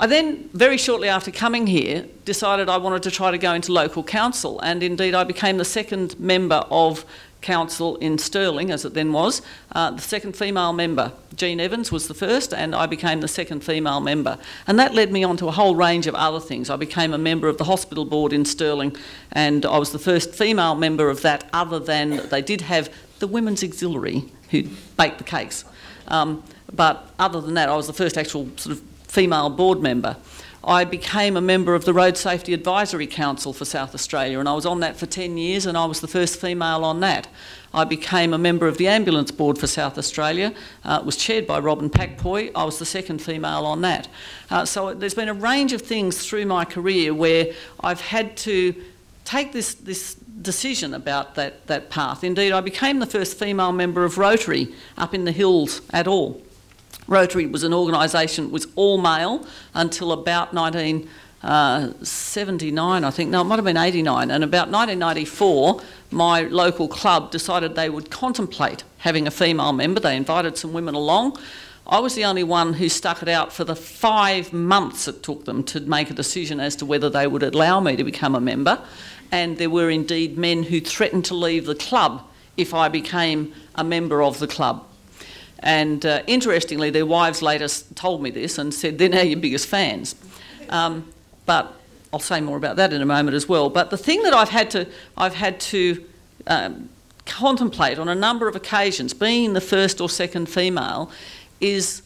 I then, very shortly after coming here, decided I wanted to try to go into local council, and indeed I became the second member of council in Stirling, as it then was, the second female member. Jean Evans was the first, and I became the second female member. And that led me on to a whole range of other things. I became a member of the hospital board in Stirling, and I was the first female member of that, other than they did have the women's auxiliary who baked the cakes. But other than that, I was the first actual sort of female board member. I became a member of the Road Safety Advisory Council for South Australia, and I was on that for 10 years, and I was the first female on that. I became a member of the Ambulance Board for South Australia. It was chaired by Robin Pakpoy. I was the second female on that. So there's been a range of things through my career where I've had to take this decision about that path. Indeed, I became the first female member of Rotary up in the hills at all. Rotary was an organisation that was all male until about 1979, I think. No, it might have been 89. And about 1994, my local club decided they would contemplate having a female member. They invited some women along. I was the only one who stuck it out for the 5 months it took them to make a decision as to whether they would allow me to become a member. And there were indeed men who threatened to leave the club if I became a member of the club. And interestingly, their wives later told me this and said they're now your biggest fans. But I'll say more about that in a moment as well. But the thing that I've had to contemplate on a number of occasions, being the first or second female, is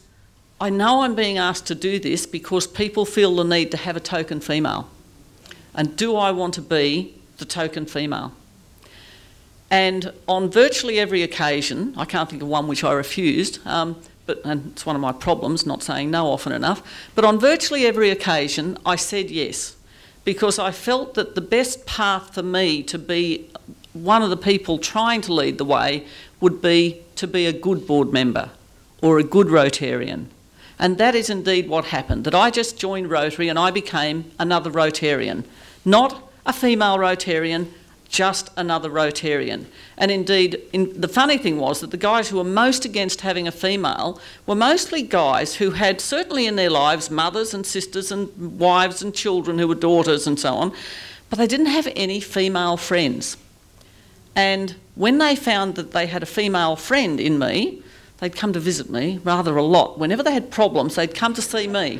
I know I'm being asked to do this because people feel the need to have a token female. And do I want to be the token female? And on virtually every occasion, I can't think of one which I refused, and it's one of my problems, not saying no often enough, but on virtually every occasion I said yes, because I felt that the best path for me to be one of the people trying to lead the way would be to be a good board member or a good Rotarian. And that is indeed what happened, that I just joined Rotary and I became another Rotarian, not a female Rotarian, just another Rotarian. And indeed, the funny thing was that the guys who were most against having a female were mostly guys who had, certainly in their lives, mothers and sisters and wives and children who were daughters and so on, but they didn't have any female friends. And when they found that they had a female friend in me, they'd come to visit me rather a lot. Whenever they had problems, they'd come to see me.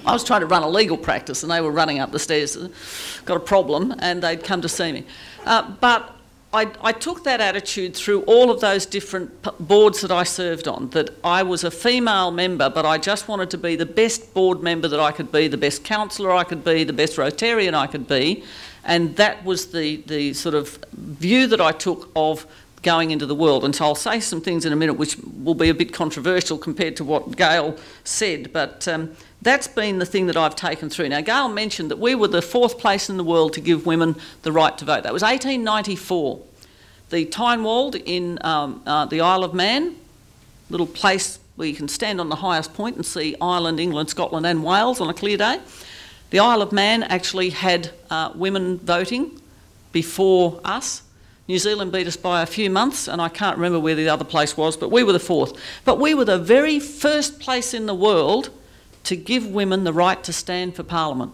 I was trying to run a legal practice and they were running up the stairs, got a problem, and they'd come to see me. But I took that attitude through all of those different boards that I served on, that I was a female member, but I just wanted to be the best board member that I could be, the best councillor I could be, the best Rotarian I could be, and that was the sort of view that I took of going into the world. And so I'll say some things in a minute which will be a bit controversial compared to what Gail said, but that's been the thing that I've taken through. Now, Gail mentioned that we were the 4th place in the world to give women the right to vote. That was 1894. The Tynewald in the Isle of Man, little place where you can stand on the highest point and see Ireland, England, Scotland and Wales on a clear day. The Isle of Man actually had women voting before us. New Zealand beat us by a few months, and I can't remember where the other place was, but we were the 4th. But we were the very first place in the world to give women the right to stand for Parliament.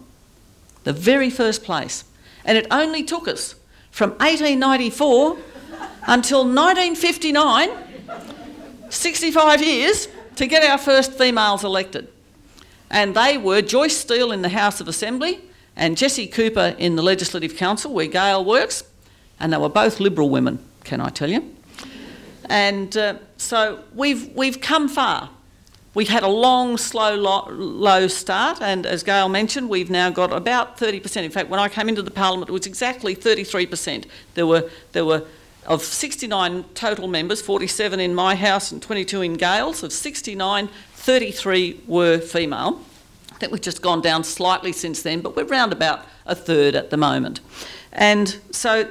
The very first place. And it only took us from 1894 until 1959, 65 years, to get our first females elected. And they were Joyce Steele in the House of Assembly and Jessie Cooper in the Legislative Council, where Gail works. And they were both Liberal women, can I tell you. And so we've come far. We've had a long, slow, low start, and as Gail mentioned, we've now got about 30%. In fact, when I came into the Parliament, it was exactly 33%. There were of 69 total members, 47 in my house and 22 in Gail's. Of 69, 33 were female. I think we've just gone down slightly since then, but we're round about a third at the moment. And so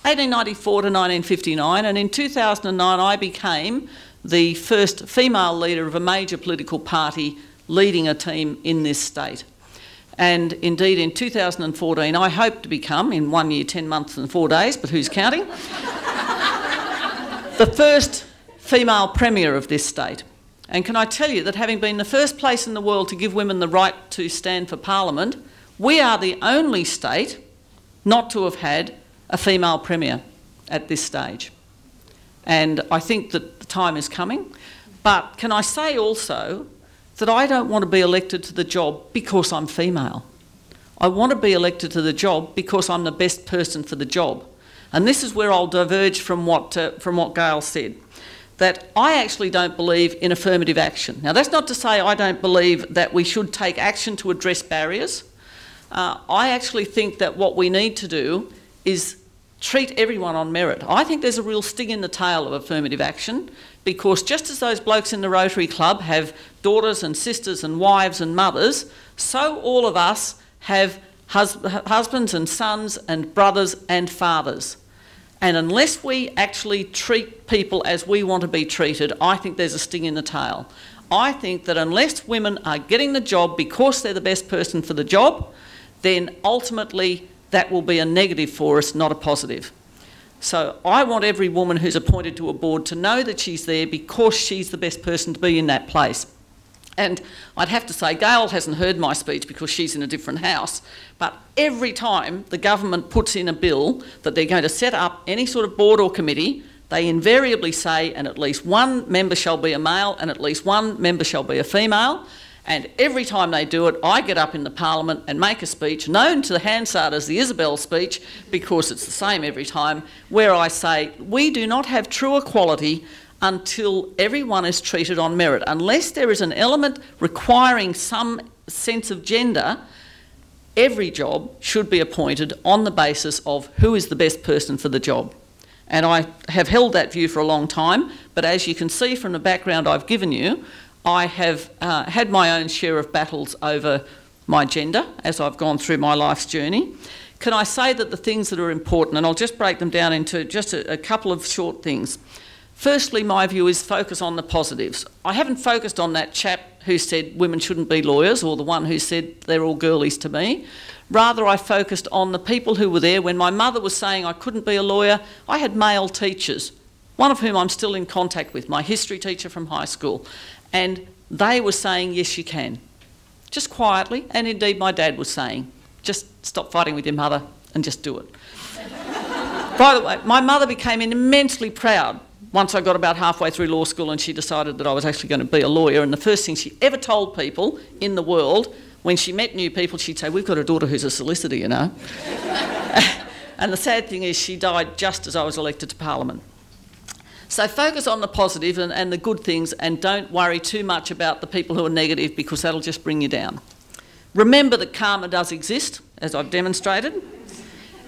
1894 to 1959, and in 2009 I became the first female leader of a major political party leading a team in this state. And indeed in 2014 I hope to become, in 1 year, 10 months and 4 days, but who's counting, the first female premier of this state. And can I tell you that having been the first place in the world to give women the right to stand for Parliament, we are the only state not to have had a female Premier at this stage. And I think that the time is coming. But can I say also that I don't want to be elected to the job because I'm female. I want to be elected to the job because I'm the best person for the job. And this is where I'll diverge from what Gail said, that I actually don't believe in affirmative action. Now, that's not to say I don't believe that we should take action to address barriers. I actually think that what we need to do is treat everyone on merit. I think there's a real sting in the tail of affirmative action, because just as those blokes in the Rotary Club have daughters and sisters and wives and mothers, so all of us have husbands and sons and brothers and fathers. And unless we actually treat people as we want to be treated, I think there's a sting in the tail. I think that unless women are getting the job because they're the best person for the job, then ultimately that will be a negative for us, not a positive. So I want every woman who's appointed to a board to know that she's there because she's the best person to be in that place. And I'd have to say, Gail hasn't heard my speech because she's in a different house, but every time the government puts in a bill that they're going to set up any sort of board or committee, they invariably say, and at least one member shall be a male and at least one member shall be a female. And every time they do it, I get up in the Parliament and make a speech, known to the Hansard as the Isobel speech, because it's the same every time, where I say, we do not have true equality until everyone is treated on merit. Unless there is an element requiring some sense of gender, every job should be appointed on the basis of who is the best person for the job. And I have held that view for a long time, but as you can see from the background I've given you, I have had my own share of battles over my gender as I've gone through my life's journey. Can I say that the things that are important, and I'll just break them down into just a couple of short things. Firstly, my view is focus on the positives. I haven't focused on that chap who said women shouldn't be lawyers, or the one who said they're all girlies to me. Rather, I focused on the people who were there. When my mother was saying I couldn't be a lawyer, I had male teachers, one of whom I'm still in contact with, my history teacher from high school. And they were saying, yes, you can. Just quietly, and indeed my dad was saying, just stop fighting with your mother and just do it. By the way, my mother became immensely proud once I got about halfway through law school and she decided that I was actually going to be a lawyer, and the first thing she ever told people in the world, when she met new people, she'd say, we've got a daughter who's a solicitor, you know. And the sad thing is she died just as I was elected to Parliament. So focus on the positive and the good things, and don't worry too much about the people who are negative, because that'll just bring you down. Remember that karma does exist, as I've demonstrated.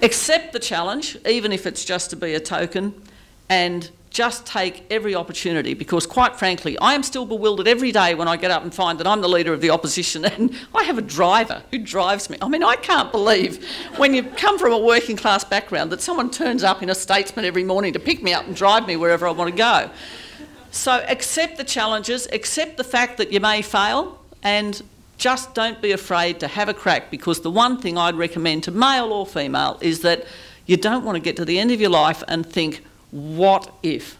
Accept the challenge, even if it's just to be a token, and just take every opportunity, because quite frankly, I am still bewildered every day when I get up and find that I'm the leader of the opposition and I have a driver who drives me. I mean, I can't believe when you come from a working class background that someone turns up in a Statesman every morning to pick me up and drive me wherever I want to go. So accept the challenges, accept the fact that you may fail, and just don't be afraid to have a crack, because the one thing I'd recommend to male or female is that you don't want to get to the end of your life and think, what if?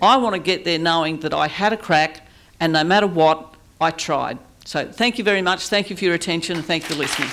I want to get there knowing that I had a crack, and no matter what, I tried. So thank you very much. Thank you for your attention, and thank you for listening.